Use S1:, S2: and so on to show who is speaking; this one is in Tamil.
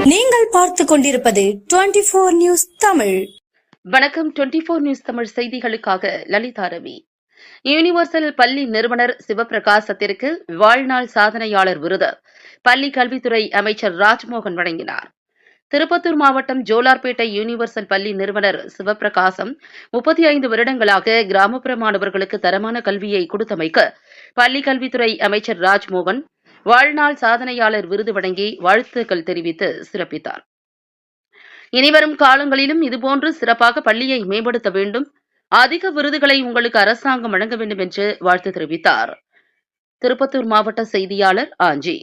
S1: நீங்கள் பார்த்துக் கொண்டிருப்பது 24 நியூஸ் தமிழ்.
S2: வணக்கம். 24 நியூஸ் தமிழ் செய்திகளுக்காக லலிதா ரவி. யூனிவர்சல் பள்ளி நிறுவனர் சிவபிரகாசத்திற்கு வாழ்நாள் சாதனையாளர் விருது பள்ளி கல்வித்துறை அமைச்சர் ராஜ்மோகன் வழங்கினார். திருப்பத்தூர் மாவட்டம் ஜோலார்பேட்டை யூனிவர்சல் பள்ளி நிறுவனர் சிவபிரகாசம் 35 வருடங்களாக கிராமப்புற மாணவர்களுக்கு தரமான கல்வியை கொடுத்தமைக்கு பள்ளி கல்வித்துறை அமைச்சர் ராஜ்மோகன் வாழ்நாள் சாதனையாளர் விருது வழங்கி வாழ்த்துக்கள் தெரிவித்து சிறப்பித்தார். இனிவரும் காலங்களிலும் இதுபோன்று சிறப்பாக பள்ளியை மேம்படுத்த வேண்டும், அதிக விருதுகளை உங்களுக்கு அரசாங்கம் வழங்க வேண்டும் என்று வாழ்த்து தெரிவித்தார். திருப்பத்தூர் மாவட்ட செய்தியாளர் ஆஞ்சி.